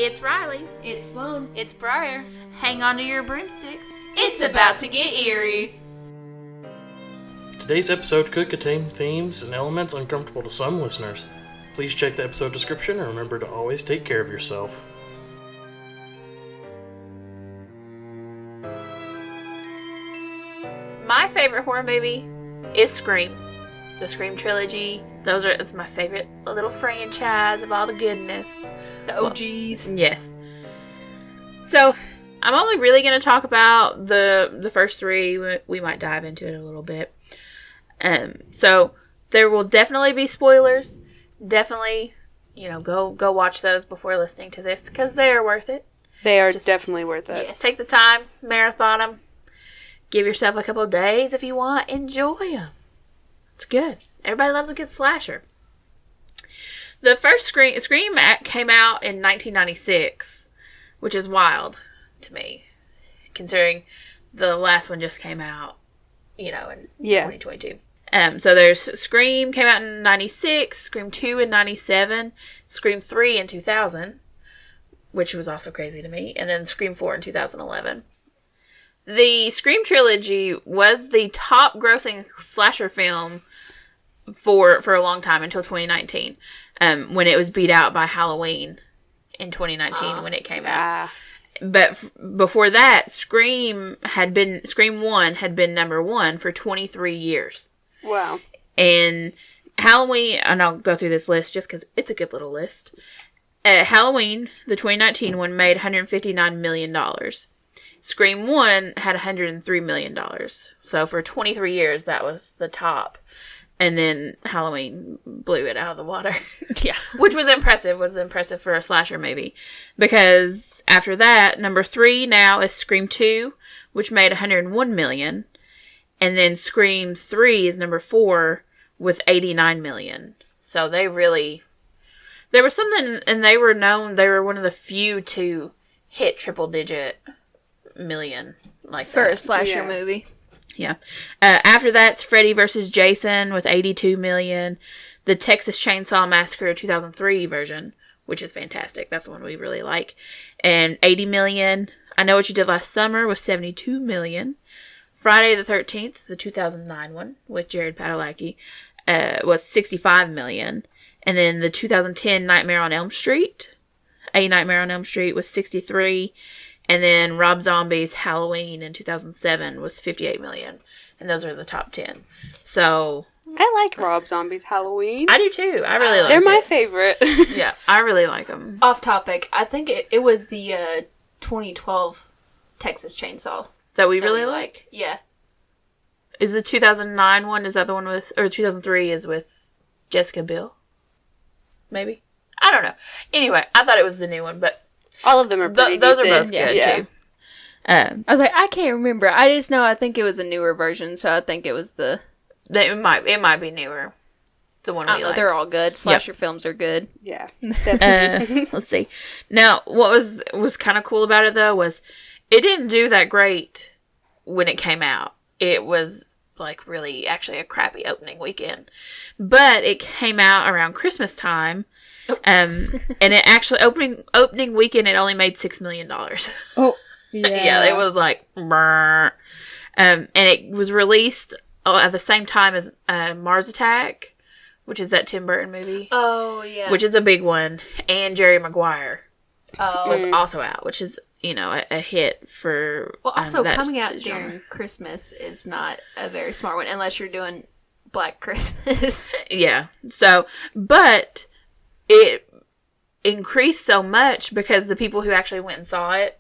It's Rylie. It's Sloan. It's Briar. Hang on to your broomsticks. It's about to get eerie. Today's episode could contain themes and elements uncomfortable to some listeners. Please check the episode description and remember to always take care of yourself. My favorite horror movie is Scream. The Scream trilogy. It's my favorite little franchise of all the goodness. The OGs. Yes. So, I'm only really going to talk about the first three. We might dive into it a little bit. So, there will definitely be spoilers. Definitely, go watch those before listening to this, because they are worth it. They are definitely worth it. Yes, take the time, marathon them. Give yourself a couple of days if you want. Enjoy them. It's good. Everybody loves a good slasher. The first Scream came out in 1996, which is wild to me, considering the last one just came out, in 2022. So there's Scream came out in 96, Scream 2 in 97, Scream 3 in 2000, which was also crazy to me, and then Scream 4 in 2011. The Scream trilogy was the top grossing slasher film for a long time, until 2019, when it was beat out by Halloween in 2019 when it came out. But before that, Scream 1 had been number one for 23 years. Wow. And Halloween, and I'll go through this list just because it's a good little list. Halloween, the 2019 one, made $159 million. Scream 1 had $103 million. So for 23 years, that was the top. And then Halloween blew it out of the water. Yeah. Which was impressive for a slasher movie. Because after that, number 3 now is Scream 2, which made $101 million. And then Scream 3 is number 4 with $89 million. So there was something, and they were one of the few to hit triple-digit million like for that. a slasher movie. Yeah. After that, it's Freddy vs. Jason with $82 million. The Texas Chainsaw Massacre 2003 version, which is fantastic. That's the one we really like. And $80 million. I Know What You Did Last Summer with $72 million. Friday the 13th, the 2009 one with Jared Padalecki, was $65 million. And then the 2010 Nightmare on Elm Street, was $63 million. And then Rob Zombie's Halloween in 2007 was $58 million. And those are the top 10. So I like Rob Zombie's Halloween. I do too. I really like them. it. They're my favorite. Yeah, I really like them. Off topic, I think it was the 2012 Texas Chainsaw That we really liked? Yeah. Is the 2009 one, is that the one with, or 2003 is with Jessica Biel? Maybe? I don't know. Anyway, I thought it was the new one, but all of them are pretty those decent. are both good, too. I was like, I can't remember. I just know I think it was a newer version, so I think it was It might be newer. The one we like. They're all good. Slasher films are good. Yeah, definitely. Let's see. Now, what was kind of cool about it, though, was it didn't do that great when it came out. It was, really actually a crappy opening weekend. But it came out around Christmas time. And it actually, opening weekend, it only made $6 million. Oh, yeah. Yeah, it was brr. And it was released at the same time as Mars Attack, which is that Tim Burton movie. Oh, yeah. Which is a big one. And Jerry Maguire was also out, which is, a hit for... Well, also, that coming out genre. during Christmas is not a very smart one, unless you're doing Black Christmas. Yeah. So, but it increased so much because the people who actually went and saw it,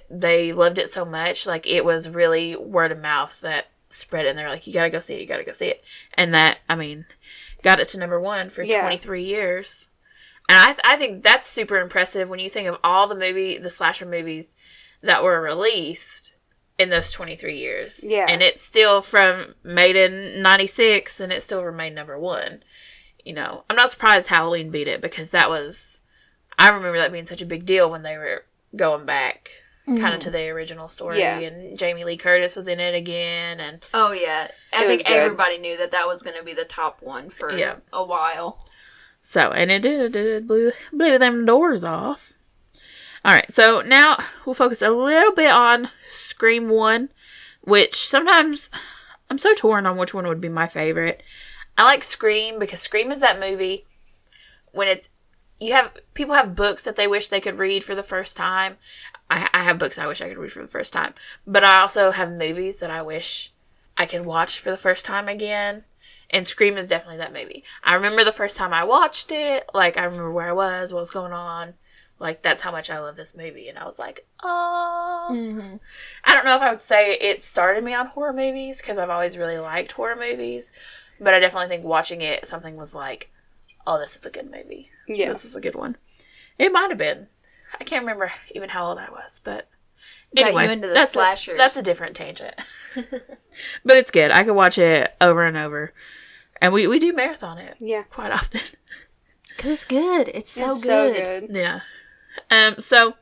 they loved it so much. It was really word of mouth that spread it. And they're like, you gotta go see it. And that, got it to number 1 for 23 years. And I think that's super impressive when you think of all the slasher movies that were released in those 23 years. Yeah. And it's still made in 96, and it still remained number 1. I'm not surprised Halloween beat it, because I remember that being such a big deal when they were going back kind of to the original story. Yeah. And Jamie Lee Curtis was in it again. And oh, yeah. I think everybody knew that was going to be the top one for a while. So, and it blew them doors off. Alright, so now we'll focus a little bit on Scream 1, which sometimes I'm so torn on which one would be my favorite. I like Scream because Scream is that movie when people have books that they wish they could read for the first time. I have books I wish I could read for the first time. But I also have movies that I wish I could watch for the first time again. And Scream is definitely that movie. I remember the first time I watched it. Like, I remember where I was, what was going on. Like, that's how much I love this movie. And I was like, oh. Mm-hmm. I don't know if I would say it started me on horror movies, because I've always really liked horror movies. But I definitely think watching it, something was like, oh, this is a good movie. Yeah. This is a good one. It might have been. I can't remember even how old I was, but Got anyway, you into the that's slashers. That's a different tangent. But it's good. I could watch it over and over. And we do marathon it quite often. Because it's good. It's so It's good. so good. Yeah. So,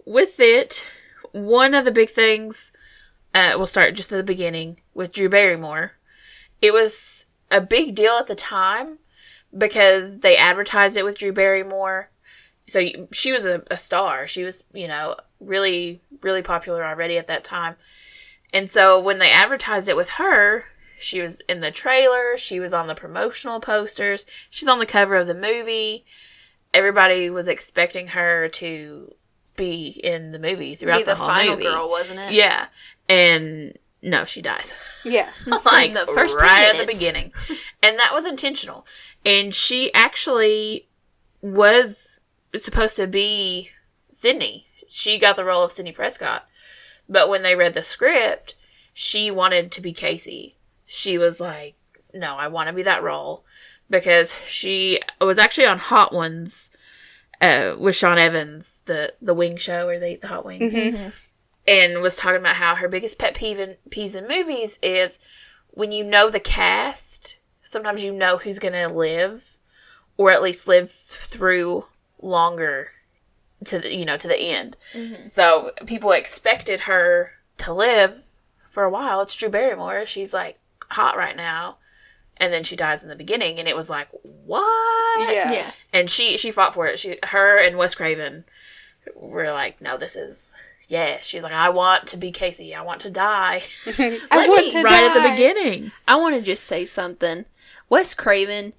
with it, one of the big things, we'll start just at the beginning with Drew Barrymore. It was a big deal at the time because they advertised it with Drew Barrymore. So, she was a star. She was, really, really popular already at that time. And so, when they advertised it with her, she was in the trailer. She was on the promotional posters. She's on the cover of the movie. Everybody was expecting her to be in the movie throughout the whole final movie. girl, wasn't it? Yeah. And no, she dies. Yeah. Like, the first 10 right at the minutes. beginning. And that was intentional. And she actually was supposed to be Sydney. She got the role of Sydney Prescott. But when they read the script, she wanted to be Casey. She was like, no, I want to be that role. Because she was actually on Hot Ones with Sean Evans, the wing show where they eat the hot wings. Mm-hmm. And was talking about how her biggest pet peeves in movies is when you know the cast, sometimes you know who's going to live, or at least live through longer to the end. Mm-hmm. So people expected her to live for a while. It's Drew Barrymore. She's like hot right now. And then she dies in the beginning, and it was like, what? Yeah. And she fought for it. Her and Wes Craven were like, no, this is, yes. She's like, I want to be Casey. I want to die. I want to right die. at the beginning. I want to just say something. Wes Craven,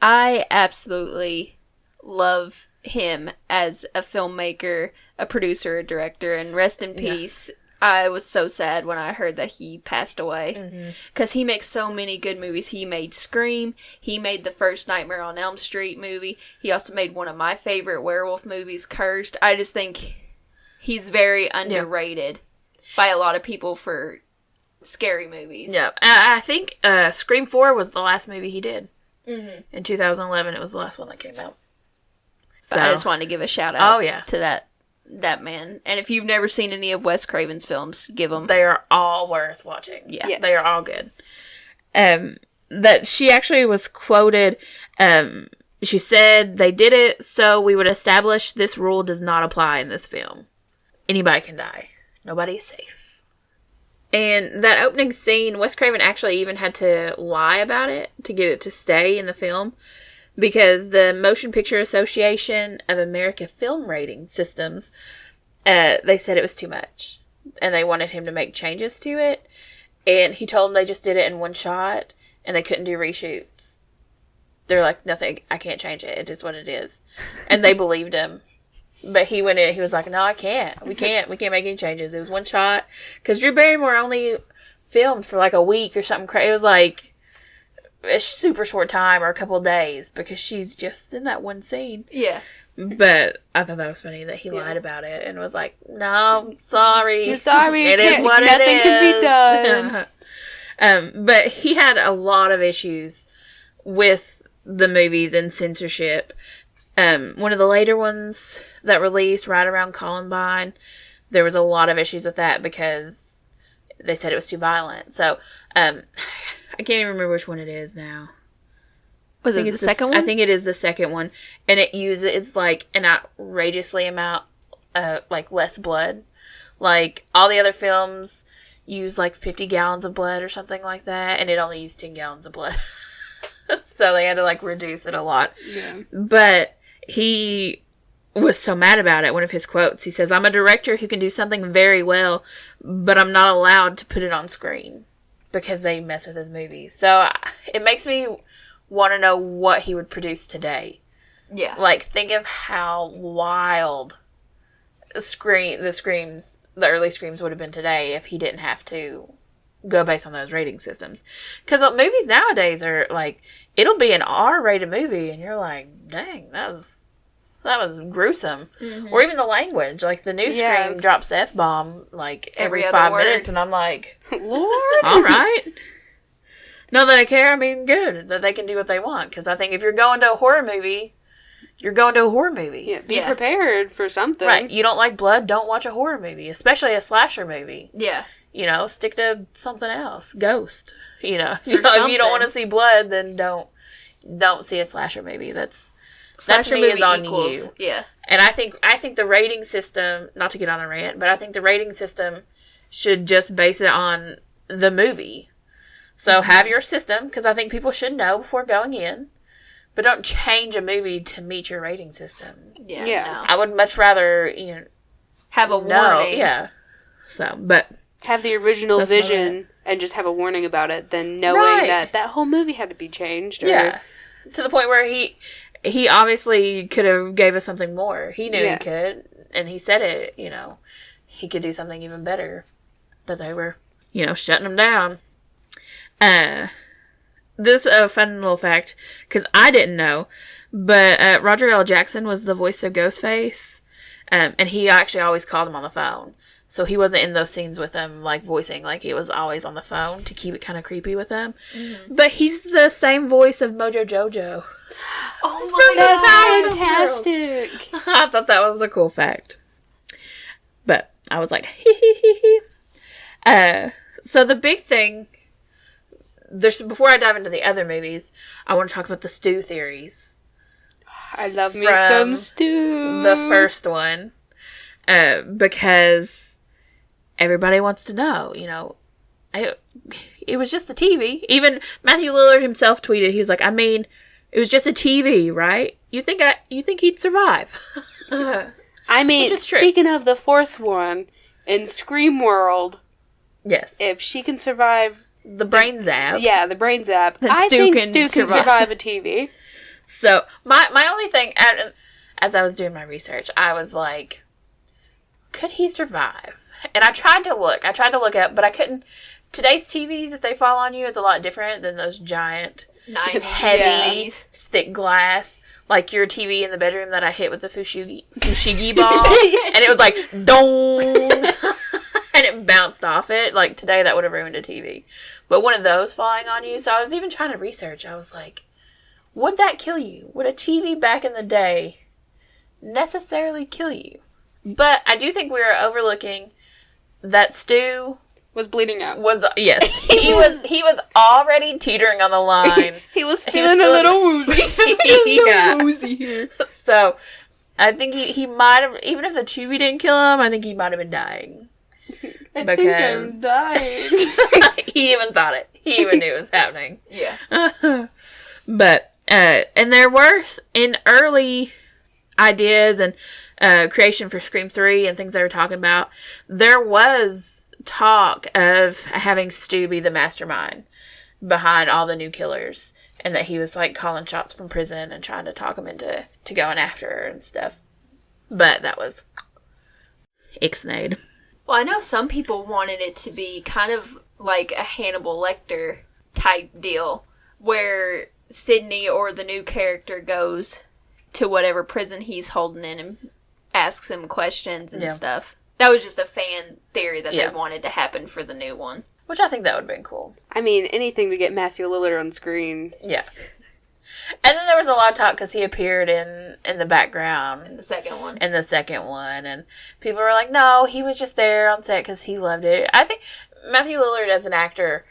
I absolutely love him as a filmmaker, a producer, a director, and rest in peace. I was so sad when I heard that he passed away. Because he makes so many good movies. He made Scream. He made the first Nightmare on Elm Street movie. He also made one of my favorite werewolf movies, Cursed. I just think he's very underrated by a lot of people for scary movies. Yeah. I think Scream 4 was the last movie he did. Mm-hmm. In 2011, it was the last one that came out. But I just wanted to give a shout out to that man. And if you've never seen any of Wes Craven's films, give them. They are all worth watching. Yeah. Yes. They are all good. That she actually was quoted, she said, they did it so we would establish this rule does not apply in this film. Anybody can die. Nobody is safe. And that opening scene, Wes Craven actually even had to lie about it to get it to stay in the film. Because the Motion Picture Association of America Film Rating Systems, they said it was too much. And they wanted him to make changes to it. And he told them they just did it in one shot. And they couldn't do reshoots. They're like, nothing, I can't change it. It is what it is. And they believed him. But he went in, he was like, no, I can't. We can't make any changes. It was one shot. Because Drew Barrymore only filmed for like a week or something crazy. It was like a super short time or a couple of days because she's just in that one scene. Yeah. But I thought that was funny that he lied about it and was like, no, sorry. You're sorry. It is what nothing it is. can be done. But he had a lot of issues with the movies and censorship. One of the later ones that released right around Columbine, there was a lot of issues with that because they said it was too violent. So, I can't even remember which one it is now. Was it the second one? I think it is the second one. And it's like an outrageously amount, like less blood. Like all the other films use like 50 gallons of blood or something like that. And it only used 10 gallons of blood. So they had to like reduce it a lot. Yeah. But he was so mad about it. One of his quotes, he says, "I'm a director who can do something very well, but I'm not allowed to put it on screen because they mess with his movies." So it makes me want to know what he would produce today. Yeah. Like, think of how wild the early Screams would have been today if he didn't have to go based on those rating systems. Because movies nowadays are like, it'll be an R-rated movie, and you're like, dang, that was gruesome. Mm-hmm. Or even the language. Like, the new Scream drops the F-bomb, like, every 5 minutes, and I'm like, Lord. All right. Not that I care. I mean, good that they can do what they want. Because I think if you're going to a horror movie, you're going to a horror movie. Yeah, be prepared for something. Right. You don't like blood, don't watch a horror movie. Especially a slasher movie. Yeah. You know, stick to something else. Ghost. You know, if you don't want to see blood, then don't see a slasher movie. Slasher movie is on you. Yeah. And I think the rating system, not to get on a rant, but I think the rating system should just base it on the movie. So have your system, because I think people should know before going in. But don't change a movie to meet your rating system. Yeah. No. I would much rather, have a warning. Yeah. So, but have the original vision and just have a warning about it than knowing that whole movie had to be changed. Or... Yeah. To the point where he obviously could have gave us something more. He knew he could, and he said it, he could do something even better. But they were, shutting him down. This is a fun little fact, because I didn't know, but Roger L. Jackson was the voice of Ghostface, and he actually always called him on the phone. So he wasn't in those scenes with him, like, voicing, like, he was always on the phone to keep it kind of creepy with him. Mm-hmm. But he's the same voice of Mojo Jojo. Oh my God, fantastic! I thought that was a cool fact. But I was like, hee hee hee hee. So the big thing... before I dive into the other movies, I want to talk about the stew theories. I love me some stew. The first one. Because everybody wants to know, it was just the TV. Even Matthew Lillard himself tweeted, he was like, I mean, it was just a TV, right? You think he'd survive? I mean, speaking of the fourth one, in Scream World, yes, if she can survive... The brain zap. Yeah, the brain zap. I think Stu can survive a TV. So, my only thing, as I was doing my research, I was like, could he survive? And I tried to look up, but I couldn't. Today's TVs, if they fall on you, is a lot different than those giant, heavy, thick glass. Like your TV in the bedroom that I hit with the fushigi ball. And it was like, dong! And it bounced off it. Like, today, that would have ruined a TV. But one of those falling on you. So I was even trying to research. I was like, would that kill you? Would a TV back in the day necessarily kill you? But I do think we were overlooking that Stu was bleeding out. Yes. He was already teetering on the line. He was feeling a little woozy. Woozy here. So I think he might have, even if the chewy didn't kill him, I think he might have been dying. I think I'm dying. He even thought it. He even knew it was happening. Yeah. But, and there were, in early ideas and creation for Scream 3 and things they were talking about, there was talk of having Stu be the mastermind behind all the new killers. And that he was, like, calling shots from prison and trying to talk him into going after her and stuff. But that was ixnayed. Well, I know some people wanted it to be kind of like a Hannibal Lecter type deal, where Sidney or the new character goes to whatever prison he's holding in and asks him questions and stuff. That was just a fan theory that they wanted to happen for the new one. Which I think that would have been cool. I mean, anything to get Matthew Lillard on screen. Yeah. And then there was a lot of talk because he appeared in the background. In the second one. And people were like, no, he was just there on set because he loved it. I think Matthew Lillard as an actor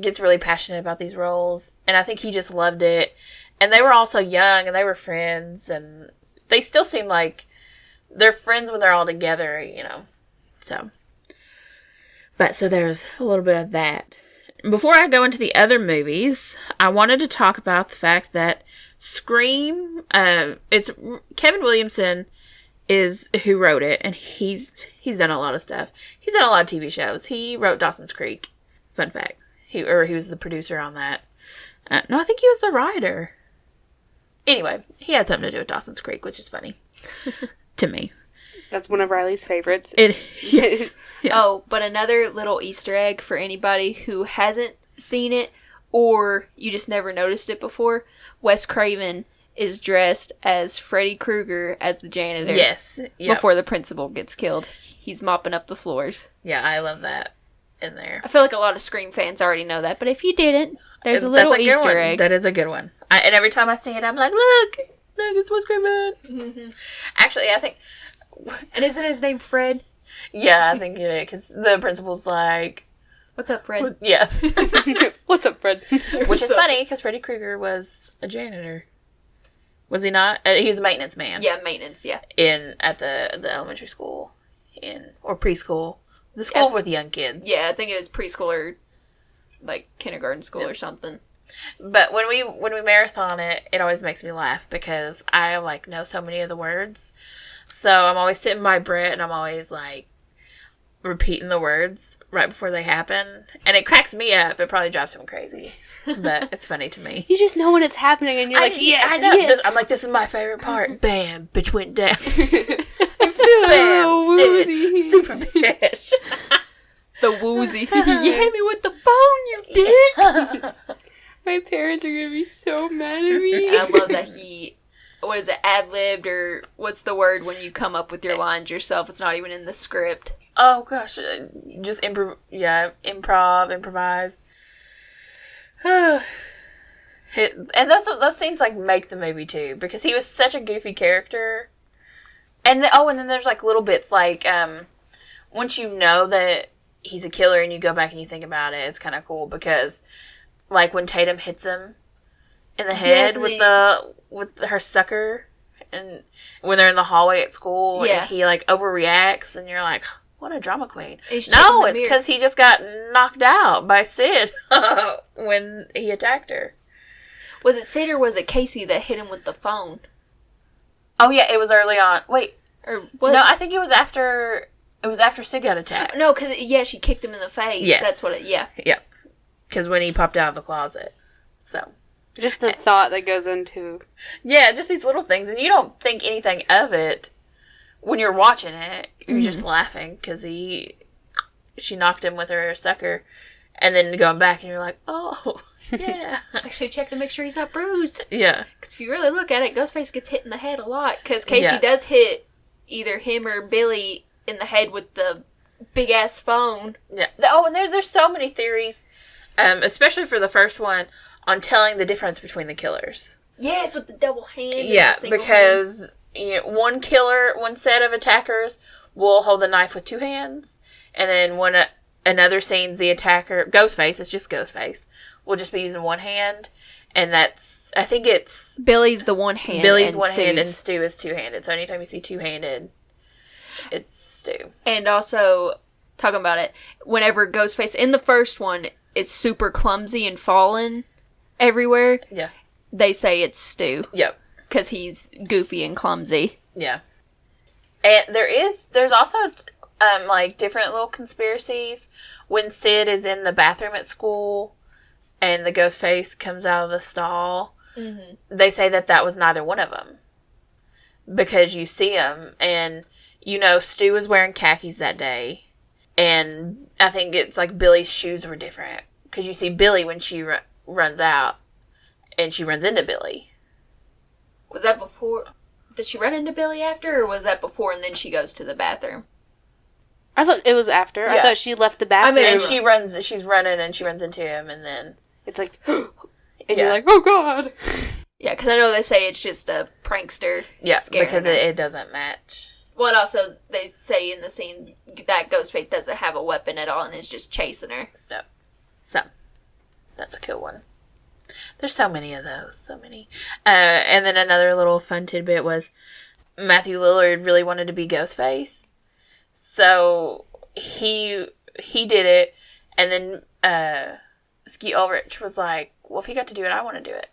gets really passionate about these roles. And I think he just loved it. And they were all so young and they were friends. And they still seem like they're friends when they're all together, So. But so there's a little bit of that. Before I go into the other movies, I wanted to talk about the fact that Scream, it's Kevin Williamson is who wrote it, and he's done a lot of stuff. He's done a lot of TV shows. He wrote Dawson's Creek. Fun fact. He was the producer on that. No, I think he was the writer. Anyway, he had something to do with Dawson's Creek, which is funny to me. That's one of Riley's favorites. Yes. Yeah. Oh, but another little Easter egg for anybody who hasn't seen it or you just never noticed it before. Wes Craven is dressed as Freddy Krueger as the janitor. Yes. Yep. Before the principal gets killed. He's mopping up the floors. Yeah, I love that in there. I feel like a lot of Scream fans already know that, but if you didn't, there's a little Easter egg. That is a good one. And every time I see it, I'm like, look, it's Wes Craven. Mm-hmm. Actually, I think... And isn't his name Fred? Yeah, I think it is, because the principal's like... What's up, Fred? Yeah. What's up, Fred? Which is funny, because Freddy Krueger was a janitor. Was he not? He was a maintenance man. Yeah, maintenance, yeah. At the elementary school. Or preschool. The school with young kids. Yeah, I think it was preschool or, like, kindergarten school or something. But when we marathon it, it always makes me laugh, because I, like, know so many of the words. So I'm always sitting by Brett, and I'm always, like, repeating the words right before they happen. And it cracks me up. It probably drives him crazy. But it's funny to me. You just know when it's happening, and you're like, yes, I know. yes. I'm like, this is my favorite part. Bam, bitch went down. Bam, woozy. Super bitch. The woozy. You hit me with the bone, you dick. My parents are gonna be so mad at me. I love that he... What is it, ad-libbed, or what's the word when you come up with your lines yourself? It's not even in the script. Oh, gosh. Just improvised. And those scenes, like, make the movie, too. Because he was such a goofy character. And then there's, like, little bits, like, once you know that he's a killer and you go back and you think about it, it's kind of cool. Because, like, when Tatum hits him in the head with her sucker, and when they're in the hallway at school, and he, like, overreacts, and you're like, what a drama queen. No, it's because he just got knocked out by Sid when he attacked her. Was it Sid or was it Casey that hit him with the phone? Oh, yeah, it was early on. Wait. Or what? No, I think it was after Sid got attacked. No, because, she kicked him in the face. Yes. That's what Yeah. Because when he popped out of the closet. So... Just the thought that goes into... Yeah, just these little things. And you don't think anything of it when you're watching it. You're just laughing because she knocked him with her sucker. And then going back and you're like, oh, yeah. Let's actually check to make sure he's not bruised. Yeah. Because if you really look at it, Ghostface gets hit in the head a lot. Because Casey does hit either him or Billy in the head with the big-ass phone. Yeah. Oh, and there's so many theories, especially for the first one, on telling the difference between the killers. Yes, with the double hand. Yeah, because one set of attackers will hold the knife with two hands, and then another scene's the attacker, Ghostface, it's just Ghostface, will just be using one hand, and I think it's... Billy's the one hand. Billy's one hand, and Stu is two-handed. So anytime you see two-handed, it's Stu. And also, talking about it, whenever Ghostface, in the first one, is super clumsy and falling everywhere. Yeah. They say it's Stu. Yep. Because he's goofy and clumsy. Yeah. And there's also, like, different little conspiracies. When Sid is in the bathroom at school and the ghost face comes out of the stall, they say that was neither one of them. Because you see him, and, Stu was wearing khakis that day. And I think it's like Billy's shoes were different. Because you see Billy when she runs out, and she runs into Billy. Was that before? Did she run into Billy after, or was that before and then she goes to the bathroom? I thought it was after. Yeah. I thought she left the bathroom. And she's running and she runs into him, and then... It's like... and you're like, oh god! Yeah, because I know they say it's just a prankster. Yeah, because it doesn't match. Well, and also, they say in the scene that Ghostface doesn't have a weapon at all and is just chasing her. Yep. So... That's a cool one. There's so many of those. So many. And then another little fun tidbit was Matthew Lillard really wanted to be Ghostface. So he did it. And then Skeet Ulrich was like, well, if he got to do it, I want to do it.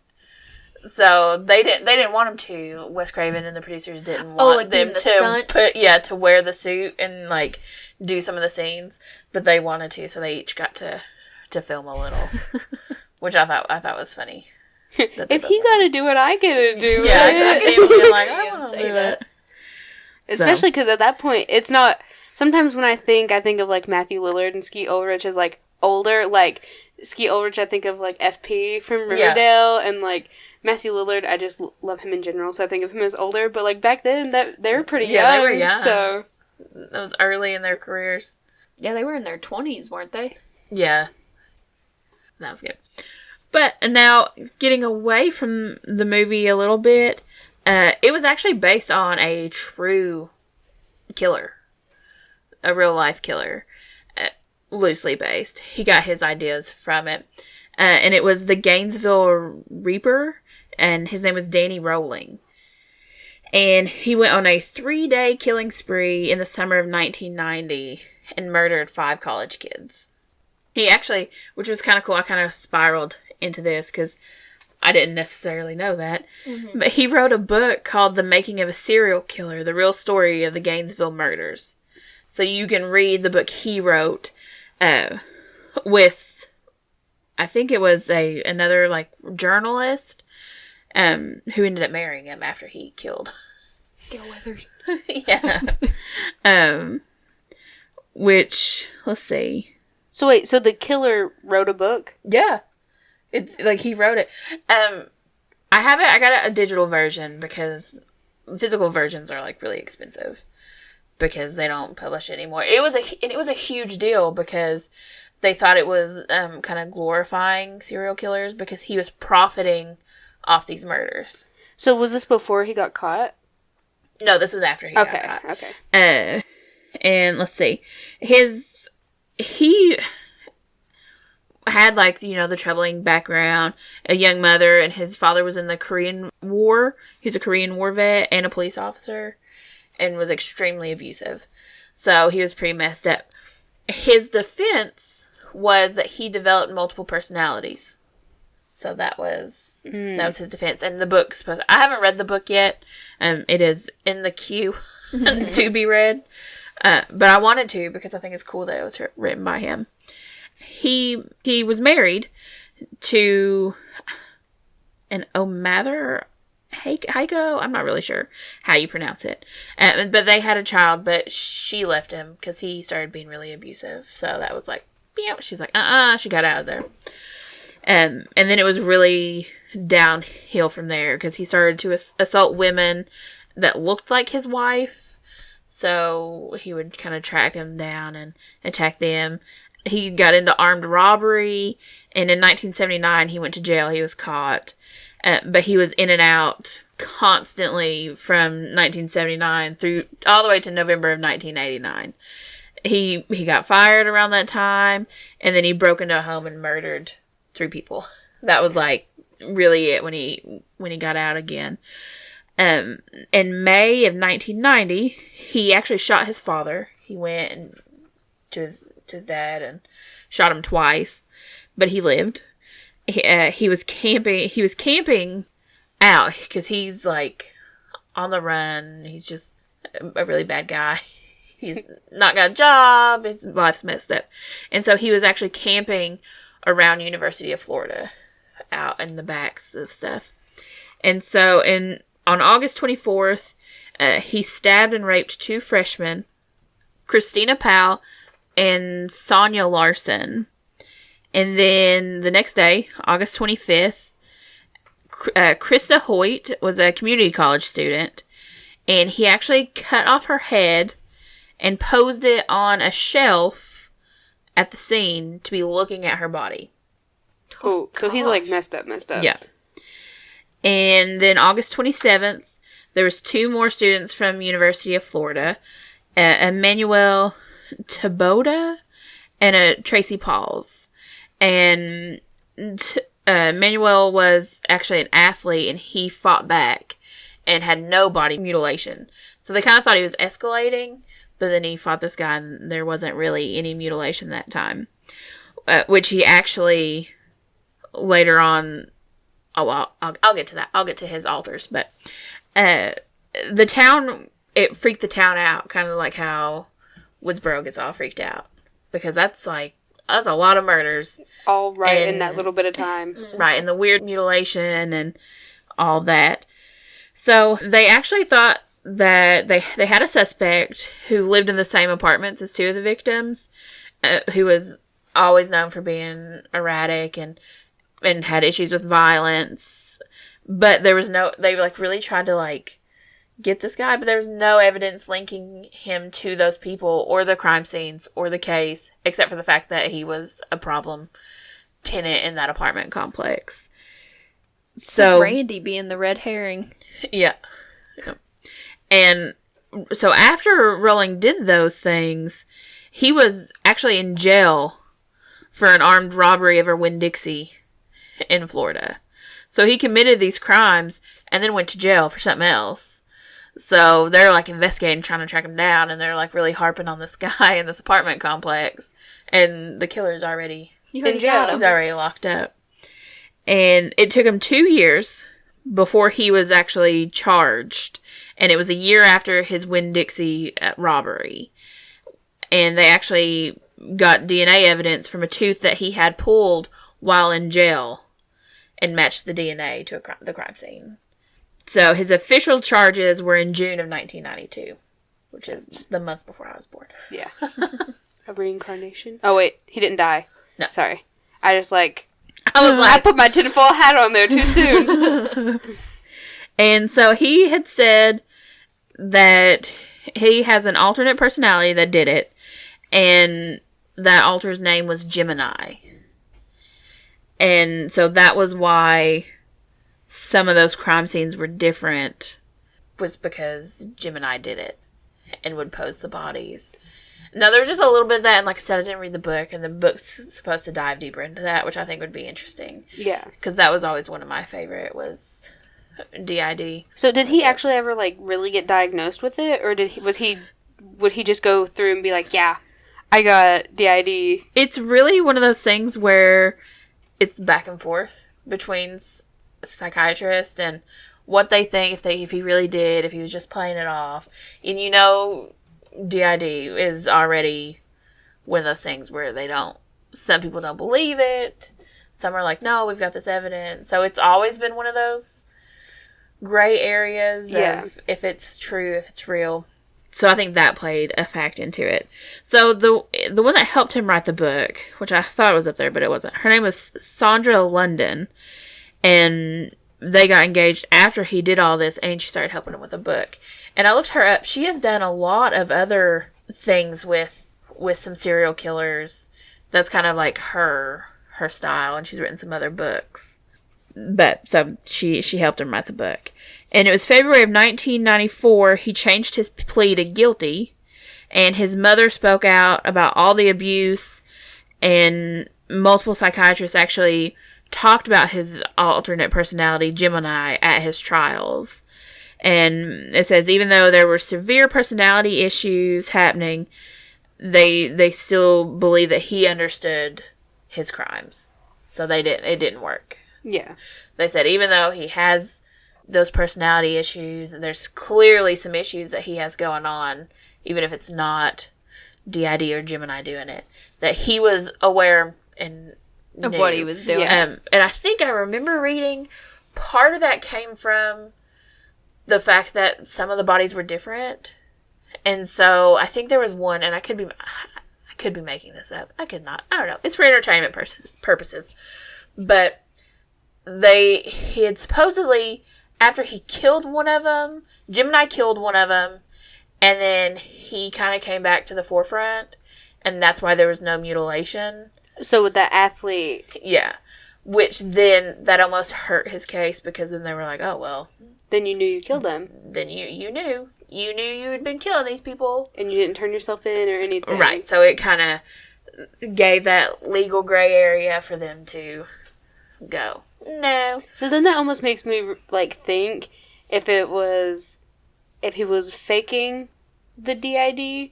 So they didn't want him to. Wes Craven and the producers didn't want them to wear the suit and like do some of the scenes, but they wanted to, so they each got to film a little, which I thought was funny. If he got to do it, I get to do it. Yeah, I see him being like, I want to do it. Especially because at that point, it's not. Sometimes when I think of like Matthew Lillard and Skeet Ulrich as like older, like Skeet Ulrich, I think of like FP from Riverdale, and like Matthew Lillard, I just love him in general, so I think of him as older. But like back then, they were pretty young. They were young. So that was early in their careers. Yeah, they were in their 20s, weren't they? Yeah, that was good. But now, getting away from the movie a little bit, it was actually based on a true killer, a real life killer, loosely based. He got his ideas from it, and it was the Gainesville Reaper, and his name was Danny Rowling. And he went on a 3-day killing spree in the summer of 1990 and murdered 5 college kids. He actually, which was kind of cool, I kind of spiraled into this because I didn't necessarily know that. Mm-hmm. But he wrote a book called The Making of a Serial Killer, the real story of the Gainesville murders. So you can read the book he wrote with, I think it was another like journalist who ended up marrying him after he killed. Gil Weathers. Yeah. Which, let's see. So wait, so the killer wrote a book? Yeah. It's like he wrote it. I got a digital version because physical versions are like really expensive because they don't publish it anymore. It was a huge deal because they thought it was kind of glorifying serial killers because he was profiting off these murders. So was this before he got caught? No, this was after he got caught. Okay. And let's see. He had, like, you know, the troubling background, a young mother, and his father was in the Korean War. He's a Korean War vet and a police officer, and was extremely abusive. So he was pretty messed up. His defense was that he developed multiple personalities. So that was his defense. And the book's I haven't read the book yet. It is in the queue to be read. But I wanted to because I think it's cool that it was written by him. He was married to an Omather Heiko. I'm not really sure how you pronounce it. But they had a child, but she left him because he started being really abusive. So that was like, she's like, she got out of there. And then it was really downhill from there because he started to assault women that looked like his wife. So he would kind of track them down and attack them. He got into armed robbery, and in 1979 he went to jail. He was caught, but he was in and out constantly from 1979 through all the way to November of 1989. He got fired around that time, and then he broke into a home and murdered 3 people. That was like really it when he got out again. In May of 1990, he actually shot his father. He went to his dad and shot him twice, but he lived. He was camping out because he's like on the run. He's just a really bad guy. He's not got a job. His life's messed up, and so he was actually camping around University of Florida, out in the backs of stuff. And so on August 24th, he stabbed and raped 2 freshmen, Christina Powell and Sonia Larson. And then the next day, August 25th, Krista Hoyt was a community college student, and he actually cut off her head and posed it on a shelf at the scene to be looking at her body. Oh, so he's like messed up. Yeah. And then August 27th, there was 2 more students from University of Florida, Emmanuel Taboda and Tracy Pauls. And Manuel was actually an athlete, and he fought back and had no body mutilation. So they kind of thought he was escalating, but then he fought this guy, and there wasn't really any mutilation that time. Which he actually later on I'll get to that. I'll get to his altars, but the town, it freaked the town out, kind of like how Woodsboro gets all freaked out, because that's a lot of murders, all right, in that little bit of time, right, and the weird mutilation and all that. So they actually thought that they had a suspect who lived in the same apartments as two of the victims, who was always known for being erratic and had issues with violence. But there was they really tried to get this guy, but there was no evidence linking him to those people or the crime scenes or the case, except for the fact that he was a problem tenant in that apartment complex. So Randy being the red herring. Yeah. And so after Rowling did those things, he was actually in jail for an armed robbery of a Winn-Dixie in Florida. So he committed these crimes and then went to jail for something else. So they're investigating, trying to track him down, and they're really harping on this guy in this apartment complex. And the killer's already in jail. He's already locked up. And it took him 2 years before he was actually charged. And it was a year after his Winn-Dixie robbery. And they actually got DNA evidence from a tooth that he had pulled while in jail and matched the DNA to the crime scene. So his official charges were in June of 1992, which is the month before I was born. Yeah. A reincarnation? Oh, wait. He didn't die. No. Sorry. I put my tinfoil hat on there too soon. And so he had said that he has an alternate personality that did it, and that alter's name was Gemini. And so that was why some of those crime scenes were different, was because Gemini did it and would pose the bodies. Now, there was just a little bit of that, and like I said, I didn't read the book, and the book's supposed to dive deeper into that, which I think would be interesting. Yeah. Because that was always one of my favorite, was DID. So did he actually ever, really get diagnosed with it, or would he just go through and be like, yeah, I got DID? It's really one of those things where it's back and forth between psychiatrists and what they think, if he really did, if he was just playing it off. And DID is already one of those things where some people don't believe it. Some are like, no, we've got this evidence. So it's always been one of those gray areas of if it's true, if it's real. So I think that played a fact into it. So the one that helped him write the book, which I thought was up there, but it wasn't. Her name was Sandra London. And they got engaged after he did all this, and she started helping him with the book. And I looked her up. She has done a lot of other things with some serial killers. That's kind of like her style, and she's written some other books. But so she helped him write the book. And it was February of 1994. He changed his plea to guilty, and his mother spoke out about all the abuse, and multiple psychiatrists actually talked about his alternate personality, Gemini, at his trials. And it says even though there were severe personality issues happening, they still believe that he understood his crimes. So it didn't work. Yeah. They said even though he has those personality issues, and there's clearly some issues that he has going on, even if it's not DID or Gemini doing it, that he was aware and of what he was doing. And I think I remember reading part of that came from the fact that some of the bodies were different. And so I think there was one, and I could be making this up. I could not. I don't know. It's for entertainment purposes. But he had supposedly, after he killed one of them, Gemini killed one of them, and then he kind of came back to the forefront, and that's why there was no mutilation. So with that athlete... Yeah. Which then, that almost hurt his case, because then they were like, oh, well... Then you knew you killed him. Then you knew. You knew you had been killing these people. And you didn't turn yourself in or anything. Right. So it kind of gave that legal gray area for them to go, no. So then that almost makes me, think if he was faking the DID...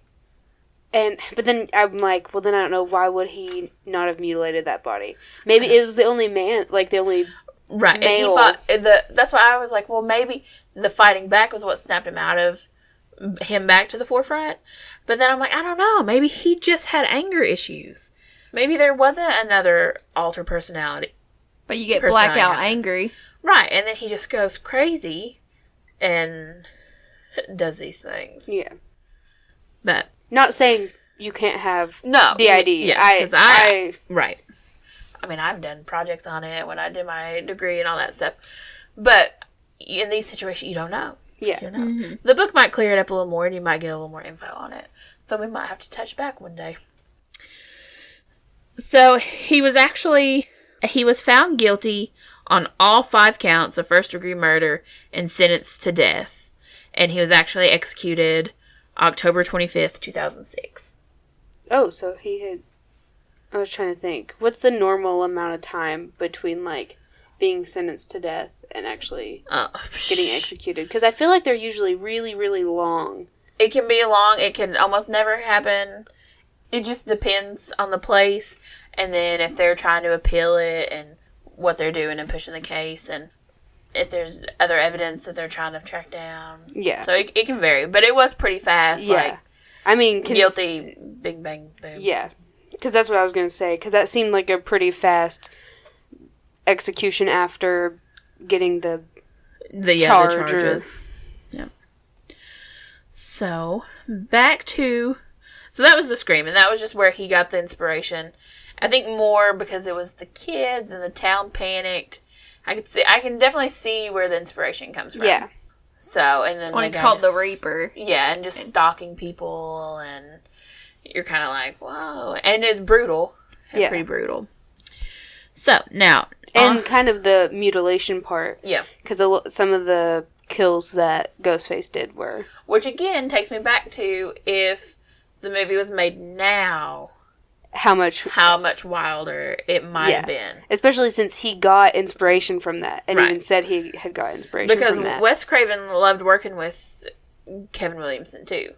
But then I'm like, well, then I don't know, why would he not have mutilated that body? Maybe it was the only man, the only Right. male. And he fought that's why I was like, well, maybe the fighting back was what snapped him out of him back to the forefront. But then I'm like, I don't know. Maybe he just had anger issues. Maybe there wasn't another alter personality. But you get blackout angry. Right. And then he just goes crazy and does these things. Yeah. But not saying you can't have DID. Yeah, I right. I mean, I've done projects on it when I did my degree and all that stuff. But in these situations, you don't know. Yeah. You don't know. Mm-hmm. The book might clear it up a little more and you might get a little more info on it. So we might have to touch back one day. So he was found guilty on all 5 counts of first-degree murder and sentenced to death. And he was actually executed October 25th, 2006. Oh, so he had... I was trying to think. What's the normal amount of time between, like, being sentenced to death and actually getting executed? Because I feel like they're usually really, really long. It can be long. It can almost never happen. It just depends on the place. And then if they're trying to appeal it and what they're doing and pushing the case. And if there's other evidence that they're trying to track down. Yeah. So it can vary. But it was pretty fast. Yeah. Like, I mean... guilty, bing, bang, boom. Yeah. Because that's what I was going to say. Because that seemed like a pretty fast execution after getting the charges. Yeah. So, back to... So that was the Scream, and that was just where he got the inspiration. I think more because it was the kids and the town panicked. I can definitely see where the inspiration comes from. Yeah. So, and then it's called the Reaper. Yeah, and just stalking people, and you're kind of like, whoa. And it's brutal. Yeah. Pretty brutal. So, now... And kind of the mutilation part. Yeah. Because some of the kills that Ghostface did were... Which, again, takes me back to if the movie was made now... How much wilder it might have been. Especially since he got inspiration from that. And even said he had got inspiration from that. Because Wes Craven loved working with Kevin Williamson, too.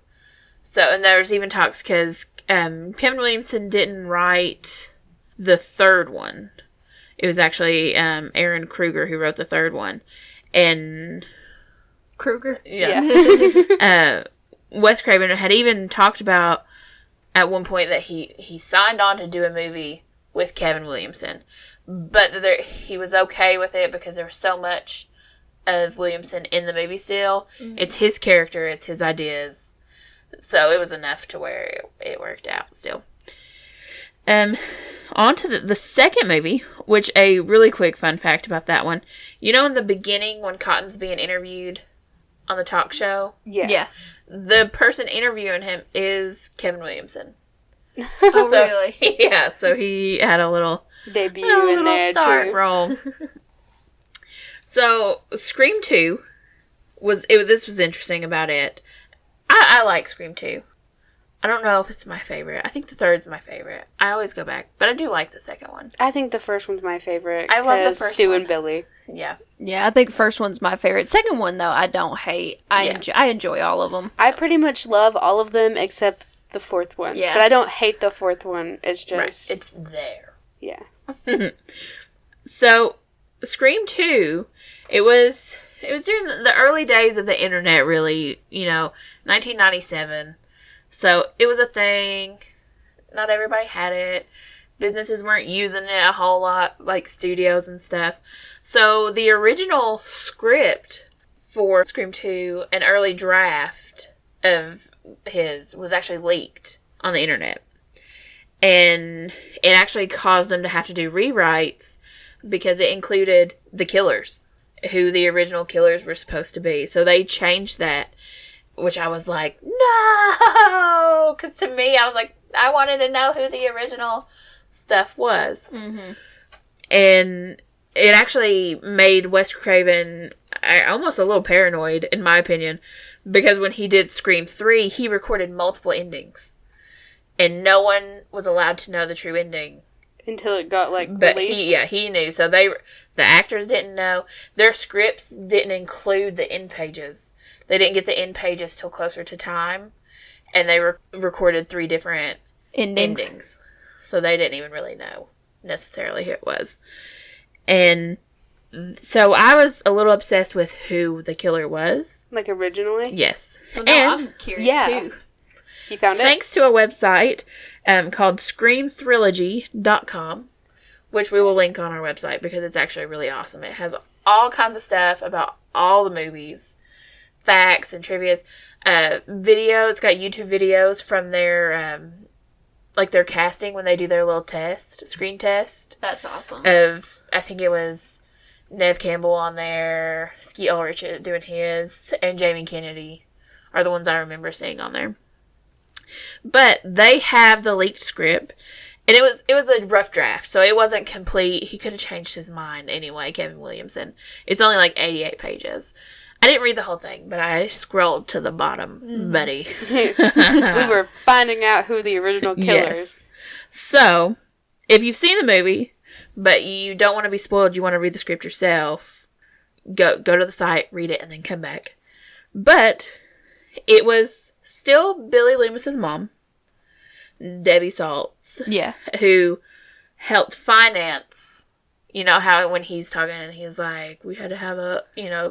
So, and there's even talks because Kevin Williamson didn't write the third one. It was actually Aaron Kruger who wrote the third one. And... Kruger? Yeah. Wes Craven had even talked about at one point that he signed on to do a movie with Kevin Williamson. But he was okay with it because there was so much of Williamson in the movie still. Mm-hmm. It's his character. It's his ideas. So it was enough to where it worked out still. On to the second movie, which a really quick fun fact about that one. You know in the beginning when Cotton's being interviewed on the talk show? Yeah. The person interviewing him is Kevin Williamson. Oh, really? Yeah, so he had a little debut in there start too. Role. So Scream 2 this was interesting about it. I like Scream 2. I don't know if it's my favorite. I think the third's my favorite. I always go back, but I do like the second one. I think the first one's my favorite. I love the first Stu one. and Billy. Yeah. Yeah, I think the first one's my favorite. Second one, though, I don't hate. I enjoy all of them. I pretty much love all of them except the fourth one. Yeah. But I don't hate the fourth one. It's just... Right. It's there. Yeah. So, Scream 2, it was during the early days of the internet, really, 1997. So, it was a thing. Not everybody had it. Businesses weren't using it a whole lot, like studios and stuff. So, the original script for Scream 2, an early draft of his, was actually leaked on the internet. And it actually caused them to have to do rewrites because it included the killers, who the original killers were supposed to be. So, they changed that. Which I was like, no! Because to me, I was like, I wanted to know who the original stuff was. Mm-hmm. And it actually made Wes Craven almost a little paranoid, in my opinion. Because when he did Scream 3, he recorded multiple endings. And no one was allowed to know the true ending. Until it got, released? But he knew. So the actors didn't know. Their scripts didn't include the end pages. They didn't get the end pages till closer to time, and they recorded 3 different endings. So they didn't even really know necessarily who it was. And So I was a little obsessed with who the killer was. Like originally? Yes. Well, no, I'm curious too. You found it? Thanks to a website called ScreamThrilogy.com, which we will link on our website because it's actually really awesome. It has all kinds of stuff about all the movies, facts and trivias, videos. It's got YouTube videos from their their casting when they do their little screen test. That's awesome. I think it was Neve Campbell on there, Skeet Ulrich doing his, and Jamie Kennedy are the ones I remember seeing on there. But they have the leaked script, and it was a rough draft, so it wasn't complete. He could have changed his mind anyway, Kevin Williamson. It's only like 88 pages. I didn't read the whole thing, but I scrolled to the bottom, buddy. We were finding out who the original killer is. Yes. So, if you've seen the movie, but you don't want to be spoiled, you want to read the script yourself, go to the site, read it, and then come back. But it was still Billy Loomis's mom, Debbie Saltz, who helped finance. You know how when he's talking and he's like, we had to have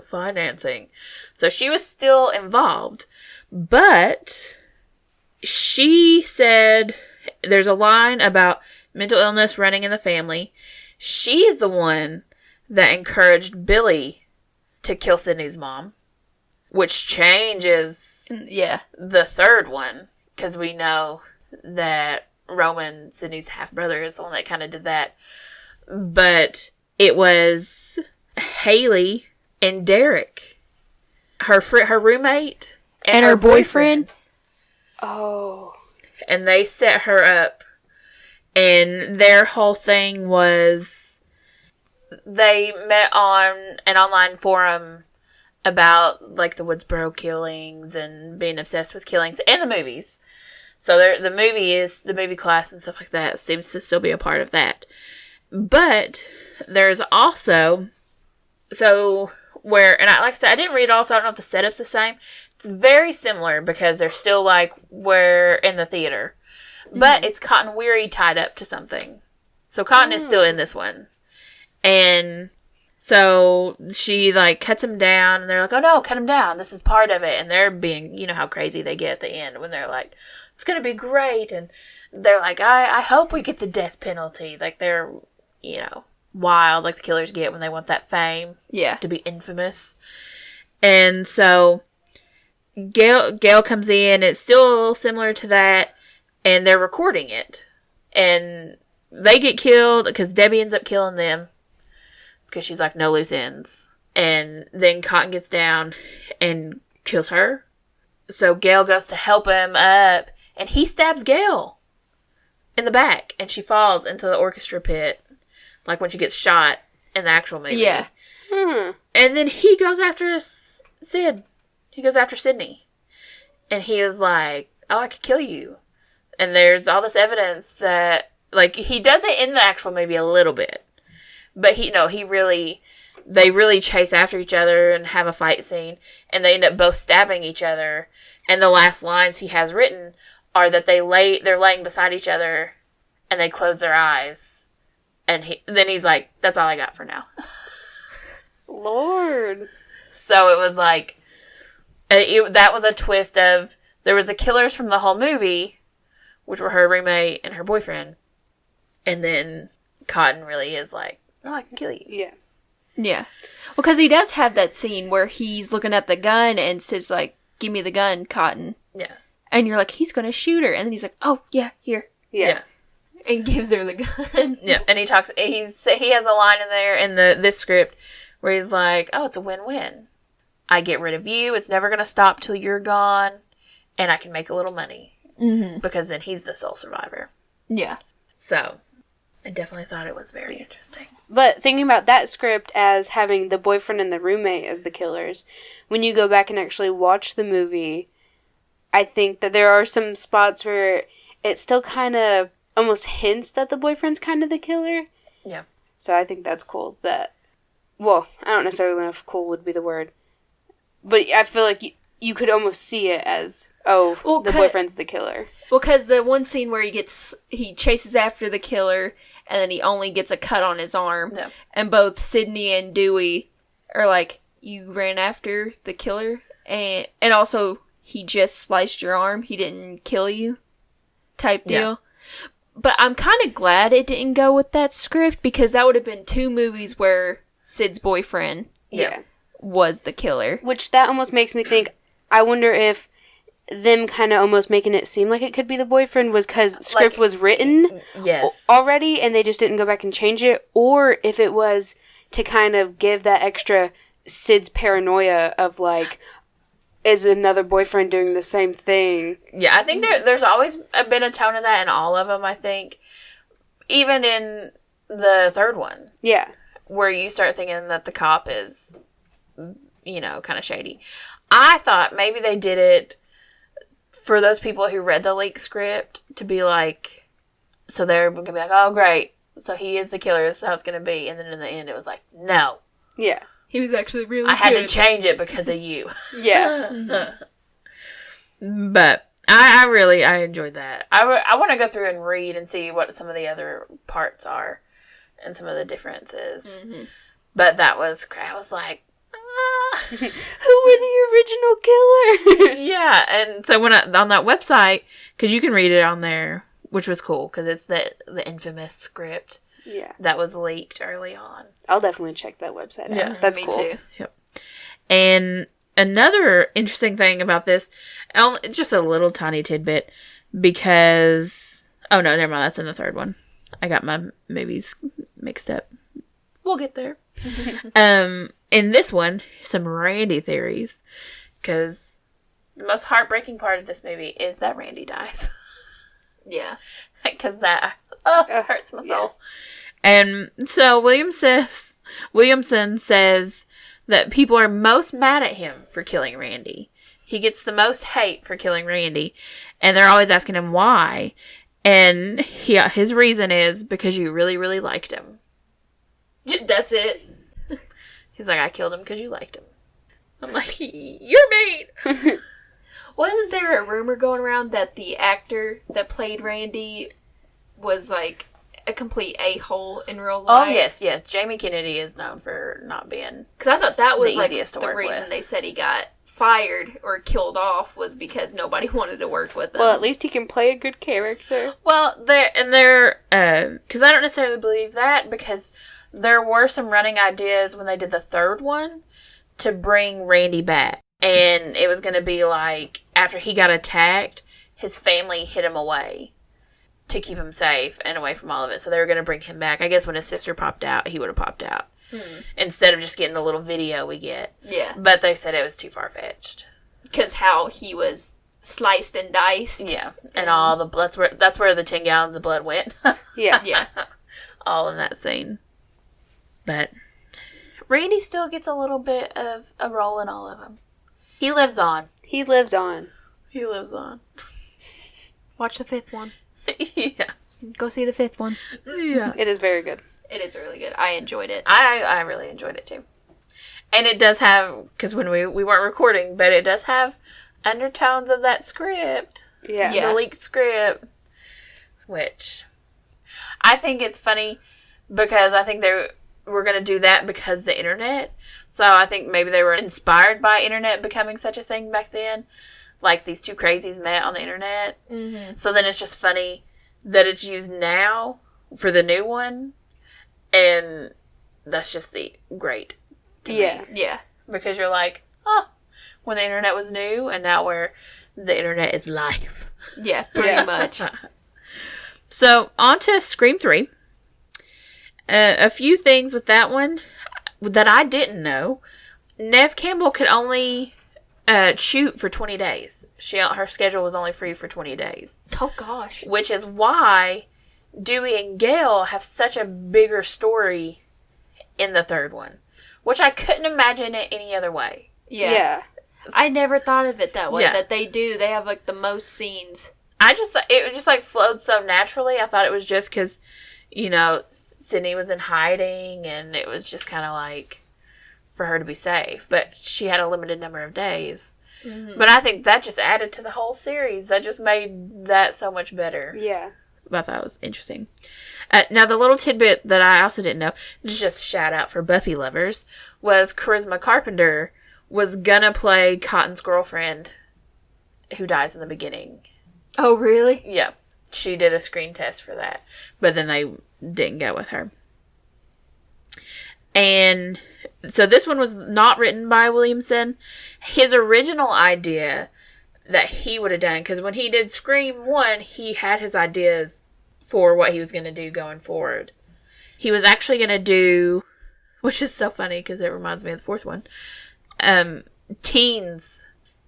financing. So she was still involved. But she said there's a line about mental illness running in the family. She is the one that encouraged Billy to kill Sydney's mom, which changes the third one, because we know that Roman, Sydney's half-brother, is the one that kind of did that. But it was Haley and Derek, her roommate, and her boyfriend. Oh. And they set her up. And their whole thing was they met on an online forum about like the Woodsboro killings and being obsessed with killings and the movies. So the movie class and stuff like that seems to still be a part of that. But there's also, like I said, I didn't read it all, so I don't know if the setup's the same. It's very similar because they're still like we're in the theater. But it's Cotton Weary tied up to something. So Cotton is still in this one. And so she like cuts him down and they're like, oh no, cut him down. This is part of it. And they're being, you know how crazy they get at the end when they're like, it's going to be great. And they're like, I hope we get the death penalty. Like they're, wild like the killers get when they want that fame. Yeah. To be infamous. And so Gail comes in. It's still a little similar to that. And they're recording it. And they get killed because Debbie ends up killing them. Because she's like, no loose ends. And then Cotton gets down and kills her. So Gail goes to help him up. And he stabs Gail in the back. And she falls into the orchestra pit. Like when she gets shot in the actual movie. Yeah. And then he goes after Sid. He goes after Sydney. And he was like, oh, I could kill you. And there's all this evidence that, like, he does it in the actual movie a little bit. But they really chase after each other and have a fight scene. And they end up both stabbing each other. And the last lines he has written are that they're laying beside each other and they close their eyes. And then he's like, that's all I got for now. Lord. So it was like, that was a twist of, there was the killers from the whole movie, which were her roommate and her boyfriend. And then Cotton really is like, oh, I can kill you. Yeah. Yeah. Well, because he does have that scene where he's looking at the gun and says, like, give me the gun, Cotton. Yeah. And you're like, he's going to shoot her. And then he's like, oh, yeah, here. Yeah. And gives her the gun. Yeah. And he has a line in there in this script where he's like, oh, it's a win-win. I get rid of you. It's never going to stop till you're gone. And I can make a little money. Mm-hmm. Because then he's the sole survivor. Yeah. So, I definitely thought it was very interesting. But thinking about that script as having the boyfriend and the roommate as the killers, when you go back and actually watch the movie, I think that there are some spots where it still kind of almost hints that the boyfriend's kind of the killer. Yeah. So I think that's cool that, well, I don't necessarily know if cool would be the word, but I feel like you could almost see it as Oh, Well, the boyfriend's the killer. Well, because the one scene where he chases after the killer, and then he only gets a cut on his arm, No. and both Sydney and Dewey are like, "You ran after the killer, and also he just sliced your arm. He didn't kill you," type deal. Yeah. But I'm kind of glad it didn't go with that script, because that would have been 2 movies where Sid's boyfriend Yeah. was the killer. Which that almost makes me think, I wonder if them kind of almost making it seem like it could be the boyfriend was because script was written Yes. already and they just didn't go back and change it, or if it was to kind of give that extra Sid's paranoia of like, is another boyfriend doing the same thing? Yeah, I think there's always been a tone of that in all of them, I think. Even in the third one, Yeah. where you start thinking that the cop is, kind of shady. I thought maybe they did it for those people who read the leaked script to be like, so they're going to be like, oh, great. So he is the killer. This is how it's going to be. And then in the end, it was like, no. Yeah. He was actually really I had to good. change it because of you. Yeah. But I enjoyed that. I want to go through and read and see what some of the other parts are and some of the differences. Mm-hmm. But that was, I was like, Who were the original killers? yeah. And so when on that website, because you can read it on there, which was cool because it's the infamous script Yeah. that was leaked early on. I'll definitely check that website out. Yeah. That's Me cool. too. Yep. And another interesting thing about this, just a little tiny tidbit, because oh no, never mind. That's in the third one. I got my movies mixed up. We'll get there. In this one, some Randy theories, because the most heartbreaking part of this movie is that Randy dies. Yeah. Because that hurts my soul. Yeah. And so Williamson says that people are most mad at him for killing Randy. He gets the most hate for killing Randy, and they're always asking him why. And his reason is because you really, really liked him. That's it. He's like, I killed him because you liked him. I'm like, you're mean. Wasn't there a rumor going around that the actor that played Randy was like a complete a-hole in real life? Oh, yes. Jamie Kennedy is known for not being... Because I thought that was the like easiest to the work reason with. they said he got fired or killed off was because nobody wanted to work with him. Well, at least he can play a good character. Well, because I don't necessarily believe that, because there were some running ideas when they did the third one to bring Randy back. And it was going to be like, after he got attacked, his family hid him away to keep him safe and away from all of it. So they were going to bring him back. I guess when his sister popped out, he would have popped out. Instead of just getting the little video we get. Yeah. But they said it was too far-fetched. Because how he was sliced and diced. Yeah. And all the that's where the 10 gallons of blood went. Yeah. Yeah. All in that scene. But Randy still gets a little bit of a role in all of them. He lives on. He lives on. He lives on. Watch the 5th one. Yeah. Go see the 5th one. Yeah. It is very good. It is really good. I enjoyed it. I really enjoyed it too. And it does have, because when we weren't recording, but it does have undertones of that script. Yeah. Yeah. The leaked script. Which I think it's funny because I think they were going to do that because the internet. So I think maybe they were inspired by internet becoming such a thing back then. Like these two crazies met on the internet. Mm-hmm. So then it's just funny that it's used now for the new one. And that's just great to Yeah. me. Yeah. Because you're like, oh, when the internet was new and now where the internet is life. Yeah, pretty Yeah. much. So, on to Scream 3. A few things with that one that I didn't know. Neve Campbell could only shoot for 20 days. Her schedule was only free for 20 days. Oh, gosh. Which is why Dewey and Gail have such a bigger story in the third one. Which I couldn't imagine it any other way. Yeah. Yeah. I never thought of it that way. Yeah. That they do. They have, like, the most scenes. It just, like, flowed so naturally. I thought it was just because, Sydney was in hiding, and it was just kind of like for her to be safe. But she had a limited number of days. Mm-hmm. But I think that just added to the whole series. That just made that so much better. Yeah. I thought that was interesting. Now, the little tidbit that I also didn't know, just a shout out for Buffy lovers, was Charisma Carpenter was gonna play Cotton's girlfriend who dies in the beginning. Oh, really? Yeah. She did a screen test for that. But then they didn't go with her. And so this one was not written by Williamson. His original idea that he would have done, because when he did Scream 1, he had his ideas for what he was going to do going forward. He was actually going to do, which is so funny because it reminds me of the fourth one, teens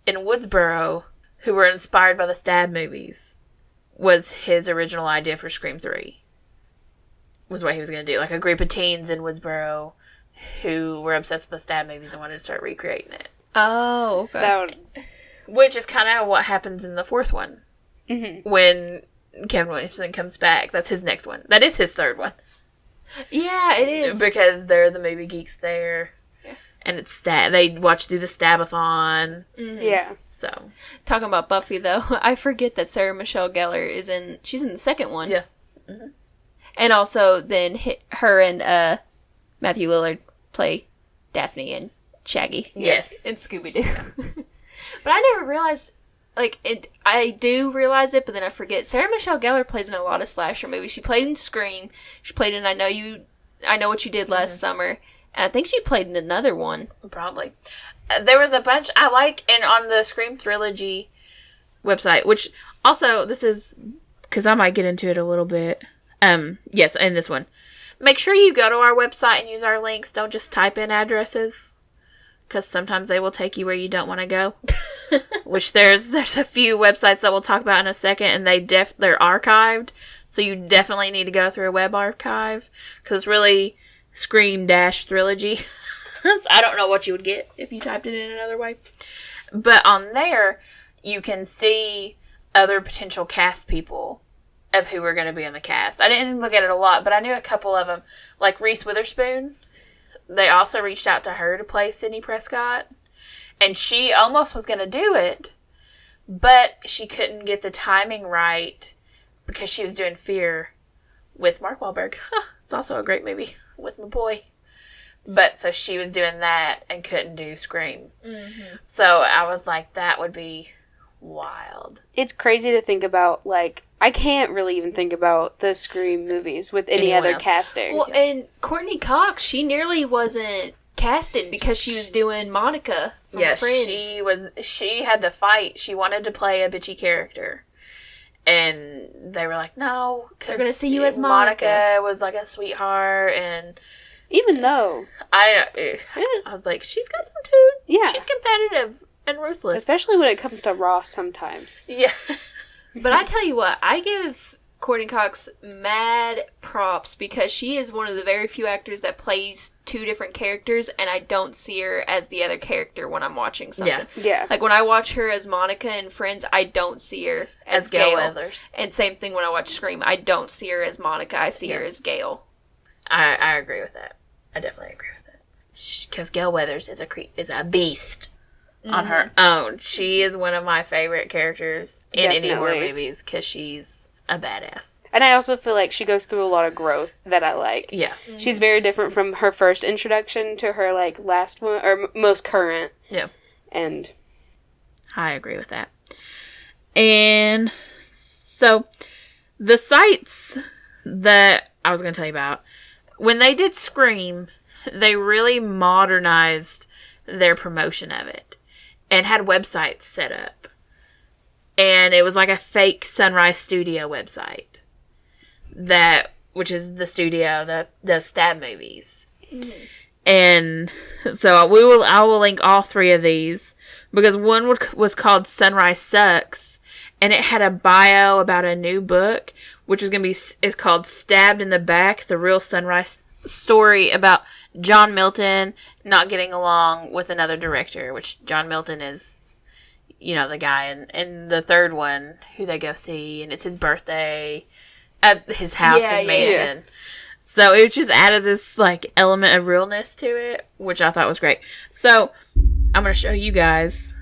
in Woodsboro who were inspired by the Stab movies was his original idea for Scream 3. Was what he was going to do. Like a group of teens in Woodsboro who were obsessed with the Stab movies and wanted to start recreating it. Oh, okay. Which is kind of what happens in the fourth one. Mm-hmm. When Kevin Williamson comes back. That's his next one. That is his third one. Yeah, it is. Because they're the movie geeks there. Yeah. And it's they watch through the Stabathon. Mm-hmm. Yeah. So. Talking about Buffy, though, I forget that Sarah Michelle Gellar she's in the second one. Yeah. Mm-hmm. And also, then her and Matthew Lillard play Daphne and Shaggy. Yes. In Scooby-Doo. But I never realized, I do realize it, but then I forget. Sarah Michelle Gellar plays in a lot of slasher movies. She played in Scream. She played in I Know What You Did Last Summer. And I think she played in another one. Probably. There was a bunch I like, and on the Scream Trilogy website, which also, this is, because I might get into it a little bit. Yes, in this one. Make sure you go to our website and use our links. Don't just type in addresses, because sometimes they will take you where you don't want to go. Which there's a few websites that we'll talk about in a second, and they're archived, so you definitely need to go through a web archive, because it's really Scream-Trilogy. I don't know what you would get if you typed it in another way. But on there, you can see other potential cast people of who were going to be in the cast. I didn't look at it a lot, but I knew a couple of them. Like Reese Witherspoon. They also reached out to her to play Sydney Prescott. And she almost was going to do it, but she couldn't get the timing right because she was doing Fear with Mark Wahlberg. It's also a great movie with my boy. But so she was doing that and couldn't do Scream. Mm-hmm. So I was like, that would be wild. It's crazy to think about, I can't really even think about the Scream movies with any other casting. Well, and Courtney Cox, she nearly wasn't casted because she was doing Monica from Friends. She had to fight. She wanted to play a bitchy character. And they were like, no, because they're going to see you as Monica. Monica was like a sweetheart, and even though I was like, she's got some tune. Yeah. She's competitive and ruthless. Especially when it comes to Ross sometimes. Yeah. But I tell you what, I give Courtney Cox mad props because she is one of the very few actors that plays two different characters, and I don't see her as the other character when I'm watching something. Yeah. Like when I watch her as Monica in Friends, I don't see her as Gail. Weathers. And same thing when I watch Scream, I don't see her as Monica, I see her as Gail. I agree with that. I definitely agree with that. Because Gail Weathers is a beast on her own. She is one of my favorite characters in any horror movies because she's a badass. And I also feel like she goes through a lot of growth that I like. Yeah. Mm-hmm. She's very different from her first introduction to her, last one, or most current. Yeah. And I agree with that. And so, the sites that I was going to tell you about, when they did Scream, they really modernized their promotion of it and had websites set up. And it was like a fake Sunrise Studio website. Which is the studio that does Stab movies. Mm-hmm. And so I will link all three of these because one was called Sunrise Sucks, and it had a bio about a new book, which is it's called Stabbed in the Back: The Real Sunrise Story about John Milton not getting along with another director, which John Milton is, the guy in the third one who they go see, and it's his birthday at his house, his mansion. Yeah. So it just added this element of realness to it, which I thought was great. So I'm going to show you guys.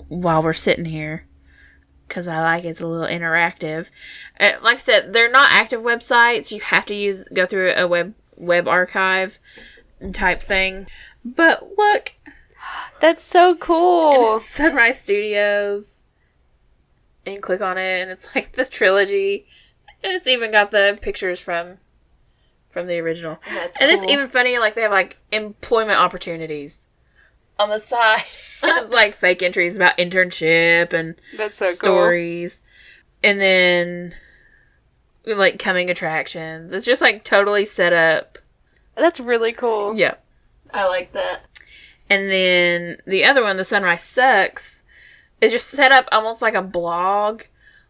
while we're sitting here. Because I like it's a little interactive. Like I said, they're not active websites. You have to go through a web archive type thing. But look. That's so cool. And it's Sunrise Studios. And you click on it, and it's like this trilogy. And it's even got the pictures from the original. That's and cool. It's even funny, like, they have, like, employment opportunities on the side. It's like fake entries about internship and that's so stories. Cool. And then, like, coming attractions. It's just, like, totally set up. That's really cool. Yeah. I like that. And then the other one, The Sunrise Sucks, is just set up almost like a blog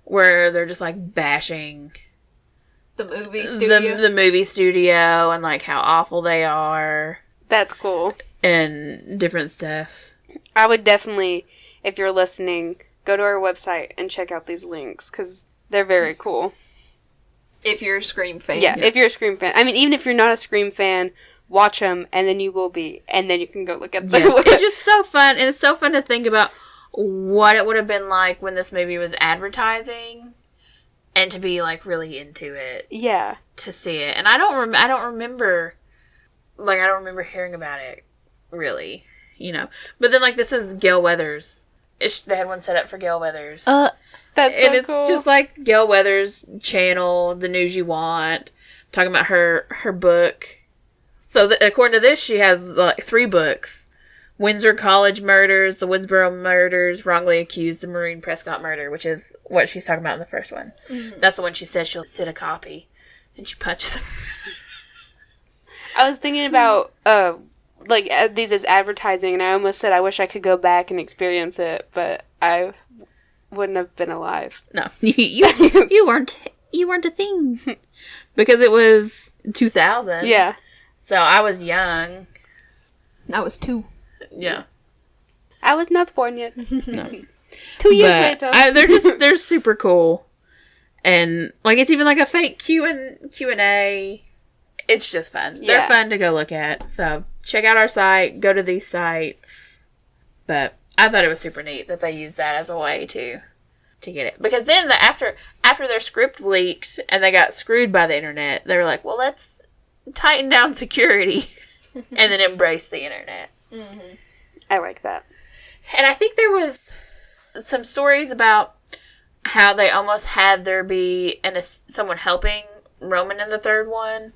where they're just, like, bashing the movie studio. The movie studio and, like, how awful they are. That's cool. And different stuff. I would definitely, if you're listening, go to our website and check out these links because they're very cool. If you're a Scream fan. Yeah, if you're a Scream fan. I mean, even if you're not a Scream fan, watch them and then you will be. And then you can go look at them. Yes, it's just so fun. And it's so fun to think about what it would have been like when this movie was advertising. And to be, like, really into it. Yeah. To see it. And I don't remember hearing about it, really, you know. But then, like, this is Gail Weathers. They had one set up for Gail Weathers. That's so and it's cool. just, like, Gail Weathers' channel, The News You Want, talking about her book. So, according to this, she has, like, 3 books. Windsor College Murders, The Woodsboro Murders, Wrongly Accused, The Maureen Prescott Murder, which is what she's talking about in the first one. Mm-hmm. That's the one she says she'll sit a copy, and she punches her. I was thinking about, these as advertising, and I almost said I wish I could go back and experience it, but I wouldn't have been alive. No, you weren't a thing. Because it was 2000. Yeah. So I was young. I was 2. Yeah. I was not born yet. No. 2 years later. They're super cool. And, like, it's even like a fake Q&A. It's just fun. Yeah. They're fun to go look at. So check out our site. Go to these sites. But I thought it was super neat that they used that as a way to get it. Because then after their script leaked and they got screwed by the internet, they were like, well, let's tighten down security and then embrace the internet. Mm-hmm. I like that. And I think there was some stories about how they almost had there be someone helping Roman in the third one.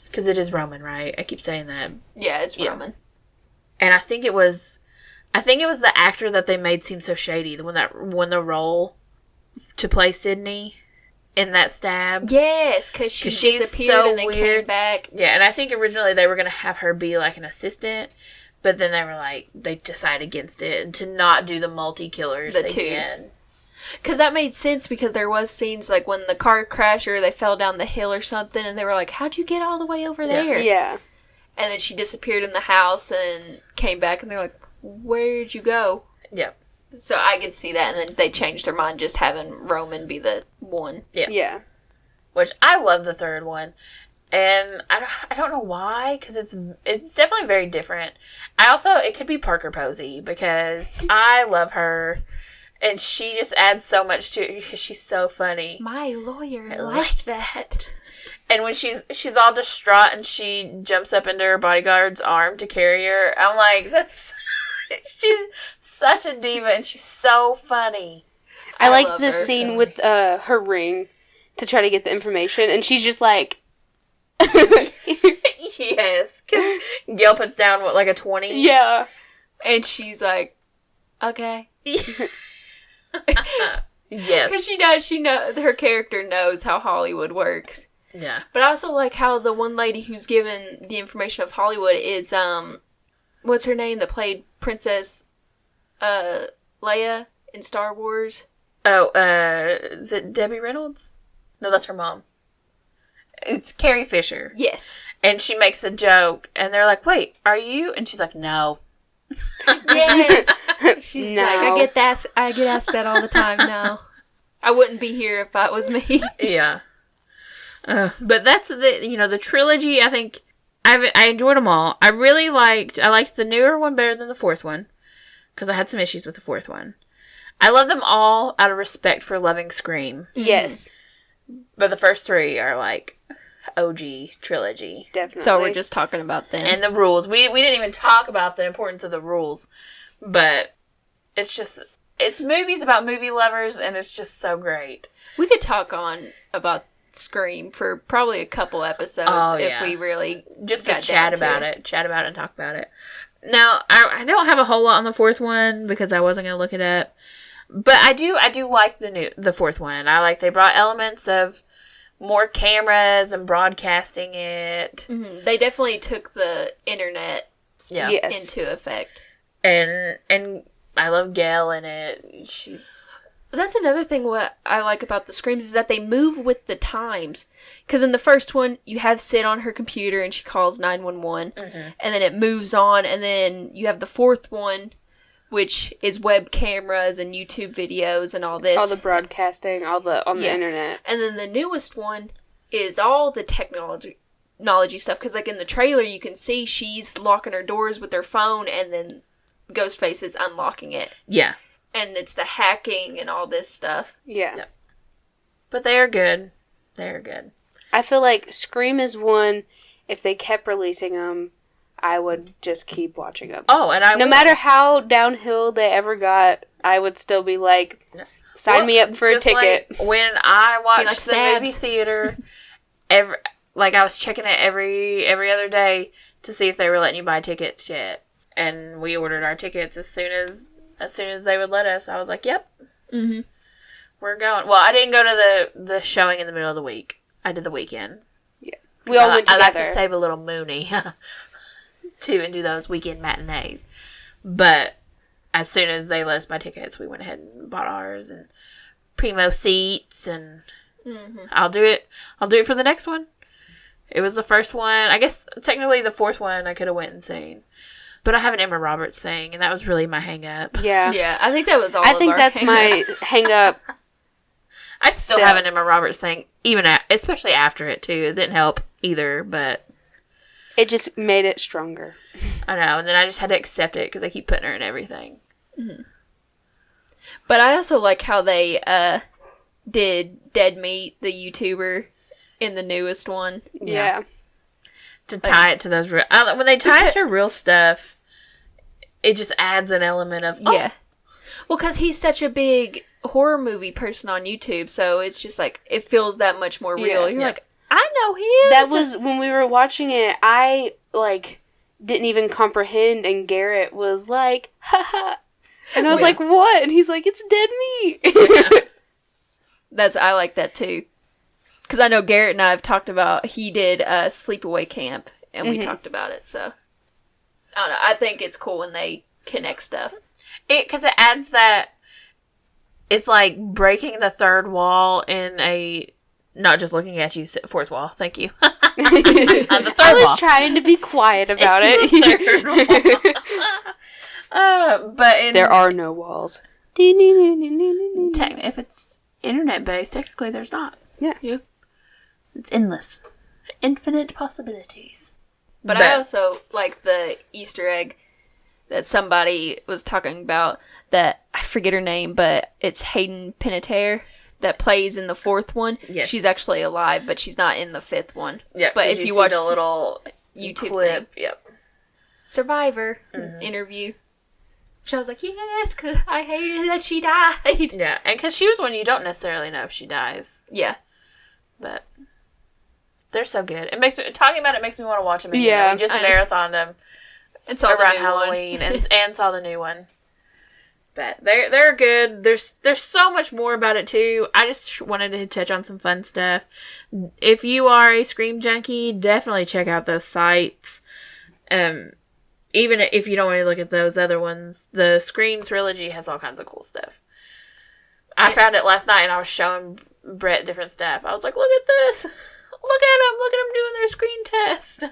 Because it is Roman, right? I keep saying that. Yeah, it's Roman. And I think it was the actor that they made seem so shady, the one that won the role to play Sydney in that stab. Yes, because she disappeared so and then came back. Yeah, and I think originally they were going to have her be like an assistant, but then they decided against it and to not do the multi-killers again. Because that made sense because there was scenes like when the car crashed or they fell down the hill or something and they were like, how'd you get all the way over there? Yeah. And then she disappeared in the house and came back and they're like, where'd you go? Yeah. So I could see that, and then they changed their mind just having Roman be the one. Yeah. Yeah. Which I love the third one. And I don't know why, because it's definitely very different. It could be Parker Posey, because I love her. And she just adds so much to it because she's so funny. My lawyer liked that. And when she's all distraught and she jumps up into her bodyguard's arm to carry her, I'm like, she's such a diva and she's so funny. I liked this scene with her ring to try to get the information, and she's just like... Yes, because Gail puts down, like a 20? Yeah. And she's like, okay. Yes. Because her character knows how Hollywood works. Yeah. But I also like how the one lady who's given the information of Hollywood is, what's her name that played Princess Leia in Star Wars? Oh, is it Debbie Reynolds? No, that's her mom. It's Carrie Fisher. Yes. And she makes a joke, and they're like, wait, are you? And she's like, no. Yes. She's like, I get asked that all the time now. I wouldn't be here if that was me. Yeah. But that's the trilogy. I think I enjoyed them all. I liked the newer one better than the fourth one because I had some issues with the fourth one. I love them all out of respect for loving Scream. Yes. But the first 3 are like OG trilogy. Definitely. So we're just talking about them. And the rules. We didn't even talk about the importance of the rules. But it's movies about movie lovers, and it's just so great. We could talk on about Scream for probably a couple episodes if we really just to chat about it. Chat about it and talk about it. Now, I don't have a whole lot on the 4th one because I wasn't going to look it up. But I do like the 4th one. I like they brought elements of more cameras and broadcasting it. Mm-hmm. They definitely took the internet into effect. And I love Gail in it. That's another thing what I like about the Screams is that they move with the times. Because in the first one, you have Sid on her computer and she calls 911. Mm-hmm. And then it moves on. And then you have the 4th one, which is web cameras and YouTube videos and all this. All the broadcasting, on the internet. And then the newest one is all the technology stuff. Because like in the trailer, you can see she's locking her doors with her phone and then Ghostface is unlocking it. Yeah. And it's the hacking and all this stuff. Yeah. Yep. But they are good. They are good. I feel like Scream is one, if they kept releasing them, I would just keep watching them. Oh, and no matter how downhill they ever got, I would still be like, sign me up for a ticket. Like when I watched the movie theater, I was checking it every other day to see if they were letting you buy tickets yet. And we ordered our tickets as soon as they would let us. I was like, yep. Mm-hmm. We're going. Well, I didn't go to the showing in the middle of the week. I did the weekend. Yeah. We all went together. I like to save a little Mooney too and do those weekend matinees. But as soon as they let us buy tickets, we went ahead and bought ours and primo seats and I'll do it for the next one. It was the first one. I guess technically the 4th one I could have went and seen. But I have an Emma Roberts thing, and that was really my hang-up. Yeah. Yeah, I think that was all I think that's my hang-up. I still have an Emma Roberts thing, especially after it, too. It didn't help either, but... It just made it stronger. I know, and then I just had to accept it, because they keep putting her in everything. Mm-hmm. But I also like how they did Dead Meat, the YouTuber, in the newest one. Yeah. To tie it to those real... when they tie it to real stuff... It just adds an element of... Oh. Yeah. Well, because he's such a big horror movie person on YouTube, so it's just like, it feels that much more real. You're like, I know him. That was, when we were watching it, I, didn't even comprehend, and Garrett was like, haha. And I was like, what? And he's like, it's Dead Meat. I like that, too. Because I know Garrett and I have talked about, he did a sleepaway camp, and we talked about it, so... I don't know. I think it's cool when they connect stuff. Because it adds that... It's like breaking the 3rd wall in a... Not just looking at you, 4th wall. Thank you. I was trying to be quiet about it. But there are no walls. If it's internet-based, technically there's not. Yeah. It's endless. Infinite possibilities. But I also like the Easter egg that somebody was talking about that, I forget her name, but it's Hayden Panettiere that plays in the 4th one. Yes. She's actually alive, but she's not in the 5th one. Yeah, but if you watch a little YouTube clip, thing, Survivor interview, which I was like, yes, because I hated that she died. Yeah, and because she was one you don't necessarily know if she dies. Yeah. But... They're so good. Talking about it makes me want to watch them again. Yeah, we just marathoned them and saw around Halloween and saw the new one. But they're good. There's so much more about it too. I just wanted to touch on some fun stuff. If you are a Scream junkie, definitely check out those sites. Even if you don't want to look at those other ones, the Scream trilogy has all kinds of cool stuff. I found it last night and I was showing Brett different stuff. I was like, look at this. Look at them doing their screen test.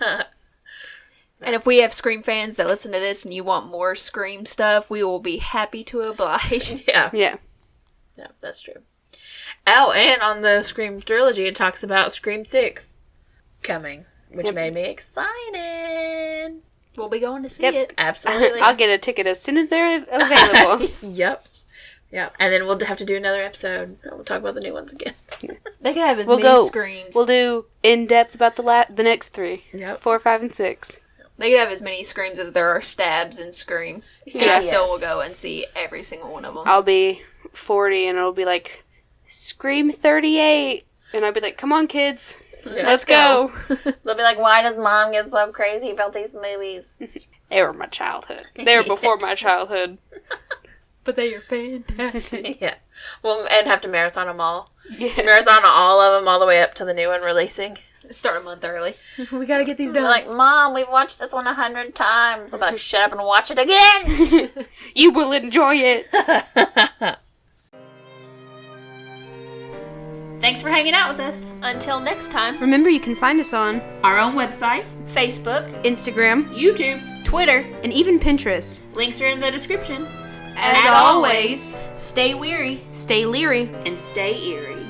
And if we have Scream fans that listen to this and you want more Scream stuff, we will be happy to oblige. Yeah. Yeah. Yeah, that's true. Oh, and on the Scream trilogy, it talks about Scream 6 coming, which made me excited. We'll be going to see it. Absolutely. I'll get a ticket as soon as they're available. Yep. Yeah, and then we'll have to do another episode. We'll talk about the new ones again. They could have as many screams. We'll do in depth about the next 3. Yep. 4, 5, and 6. They could have as many screams as there are stabs in Scream. And I still will go and see every single one of them. I'll be 40 and it'll be like, Scream 38. And I'll be like, come on, kids. Let's go. They'll be like, why does Mom get so crazy about these movies? They were my childhood. They were before my childhood. But they are fantastic. Yeah. Well, and have to marathon them all. Yes. Marathon all of them all the way up to the new one releasing. Start a month early. We gotta get these done. They're like, Mom, we've watched this one 100 times. I'm like, shut up and watch it again. You will enjoy it. Thanks for hanging out with us. Until next time, Remember, you can find us on Our own website, Facebook, Instagram, YouTube, Twitter. and even Pinterest. links are in the description. As always, Stay weary. stay leery. And stay eerie.